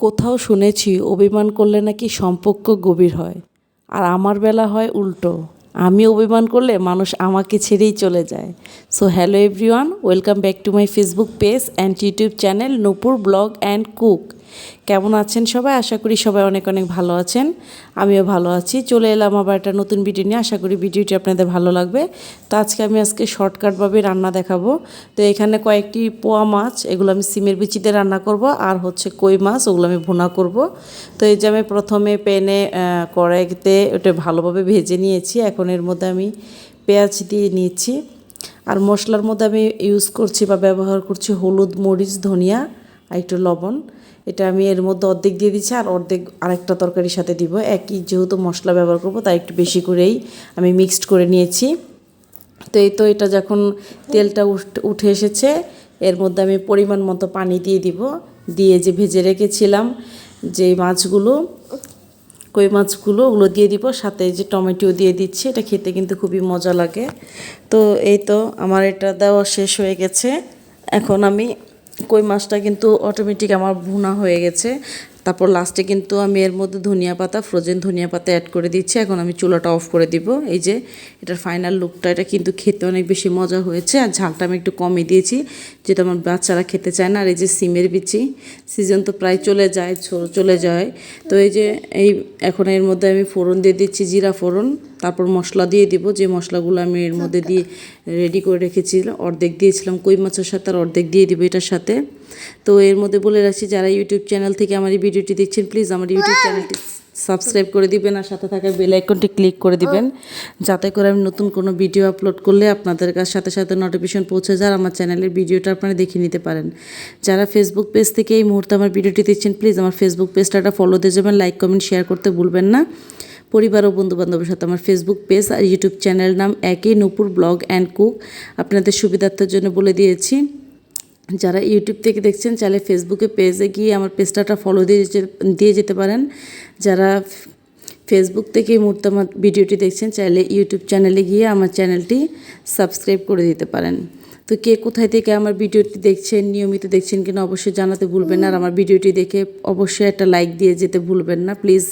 কোথাও শুনেছি অভিমান করলে নাকি সম্পর্ক গভীর হয়, আর আমার বেলা হয় উল্টো। আমি অভিমান করলে মানুষ আমাকে ছেড়েই চলে যায়। So hello everyone, welcome back to my Facebook page and YouTube channel Nupur blog and cook. কেমন আছেন সবাই? আশা করি সবাই অনেক অনেক ভালো আছেন। আমিও ভালো আছি। চলে এলাম আবার একটা নতুন ভিডিও নিয়ে। আশা করি ভিডিওটি আপনাদের ভালো লাগবে। তো আজকে শর্টকাটভাবে রান্না দেখাবো। তো এখানে কয়েকটি পোয়া মাছ, এগুলো আমি সিমের বিচিতে রান্না করব, আর হচ্ছে কই মাছ, ওগুলো আমি ভুনা করব। তো এই যে আমি প্রথমে প্যানে কড়াইতে ওটা ভালোভাবে ভেজে নিয়েছি। এখন এর মধ্যে আমি পেঁয়াজ দিয়ে নিয়েছি। আর মশলার মধ্যে আমি ইউজ করছি বা ব্যবহার করছি হলুদ, মরিচ, ধনিয়া আর একটু লবণ। এটা আমি এর মধ্যে অর্ধেক দিয়ে দিচ্ছি, আর অর্ধেক আরেকটা তরকারির সাথে দিব। একই যেহেতু মশলা ব্যবহার করব, তাই একটু বেশি করেই আমি মিক্সড করে নিয়েছি। তো এটা যখন তেলটা উঠে এসেছে, এর মধ্যে আমি পরিমাণ মতো পানি দিয়ে দিব। দিয়ে যে ভেজে রেখেছিলাম যে মাছগুলো, কই মাছগুলো, ওগুলো দিয়ে দিব। সাথে যে টমেটো দিয়ে দিচ্ছি, এটা খেতে কিন্তু খুবই মজা লাগে। তো এই তো আমার এটা দেওয়া শেষ হয়ে গেছে। এখন আমি কই মাছটা কিন্তু অটোমেটিক আমার ভুনা হয়ে গেছে। তারপর লাস্টে কিন্তু আমি এর মধ্যে ধনিয়া পাতা, ফ্রোজেন ধনিয়া পাতা অ্যাড করে দিচ্ছি। এখন আমি চুলাটা অফ করে দিব। এই যে এটার ফাইনাল লুকটা, এটা কিন্তু খেতে অনেক বেশি মজা হয়েছে। আর ঝালটা আমি একটু কমই দিয়েছি, যেটা আমার বাচ্চারা খেতে চায় না। আর এই যে সিমের বিচি, সিজন তো প্রায় চলে যায়। তো এই যে এখন এর মধ্যে আমি ফোড়ন দিয়ে দিচ্ছি, জিরা ফোড়ন। তারপর মশলা দিয়ে দিব, যে মশলাগুলো আমি এর মধ্যে দিয়ে রেডি করে রেখেছিলাম। অর্ধেক দিয়েছিলাম কই মাছের সাথে, আর অর্ধেক দিয়ে দিব এটার সাথে। তো এর মধ্যে বলে রাখছি, যারা ইউটিউব চ্যানেল থেকে আমার এই ভিডিওটি দেখছেন, প্লিজ আমার ইউটিউব চ্যানেলটি সাবস্ক্রাইব করে দিবেন, আর সাথে থাকা বেল আইকনটি ক্লিক করে দিবেন, যাতে করে আমি নতুন কোনো ভিডিও আপলোড করলে আপনাদের কাছে সাথে সাথে নোটিফিকেশন পৌঁছে যায়, আমার চ্যানেলের ভিডিওটা আপনারা দেখে নিতে পারেন। যারা ফেসবুক পেজ থেকে এই মুহূর্তে আমার ভিডিওটি দেখছেন, প্লিজ আমার ফেসবুক পেজটা ফলো দিয়ে যাবেন, লাইক কমেন্ট শেয়ার করতে ভুলবেন না। পরিবার ও বন্ধুবান্ধবের সাথে আমার ফেসবুক পেজ আর ইউটিউব চ্যানেল নাম একই, নূপুর ব্লগ অ্যান্ড কুক। আপনাদের সুবিধার্থের জন্য বলে দিয়েছি। যারা ইউটিউব থেকে দেখছেন, চাইলে ফেসবুকে পেজে গিয়ে আমার পেজটা ফলো দিয়ে যেতে পারেন। যারা ফেসবুক থেকে এই মুহূর্তে আমার ভিডিওটি দেখছেন, চাইলে ইউটিউব চ্যানেলে গিয়ে আমার চ্যানেলটি সাবস্ক্রাইব করে দিতে পারেন। তো কে কোথায় থেকে আমার ভিডিওটি দেখছেন, নিয়মিত দেখছেন কিনা অবশ্যই জানাতে ভুলবেন না। আর আমার ভিডিওটি দেখে অবশ্যই একটা লাইক দিয়ে যেতে ভুলবেন না, প্লিজ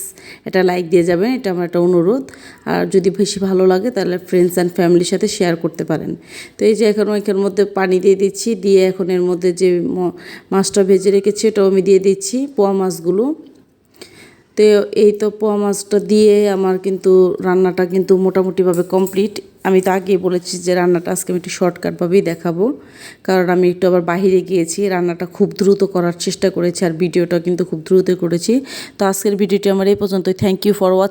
একটা লাইক দিয়ে যাবেন, এটা আমার একটা অনুরোধ। আর যদি বেশি ভালো লাগে তাহলে ফ্রেন্ডস অ্যান্ড ফ্যামিলির সাথে শেয়ার করতে পারেন। তো এই যে এখন এখানের মধ্যে পানি দিয়ে দিচ্ছি, দিয়ে এখন এর মধ্যে যে মাছটা ভেজে রেখেছি ওটাও আমি দিয়ে দিচ্ছি, পোয়া মাছগুলো। তো এই তো পোয়া মাছটা দিয়ে আমার কিন্তু রান্নাটা কিন্তু মোটামুটিভাবে কমপ্লিট। আমি তো আগেই বলেছি যে রান্নাটা আজকে আমি একটু শর্টকাটভাবেই দেখাবো, কারণ আমি একটু আবার বাইরে গিয়েছি। রান্নাটা খুব দ্রুত করার চেষ্টা করেছি, আর ভিডিওটা কিন্তু খুব দ্রুত করেছি। তো আজকের ভিডিওটি আমার এই পর্যন্তই। Thank you for watching.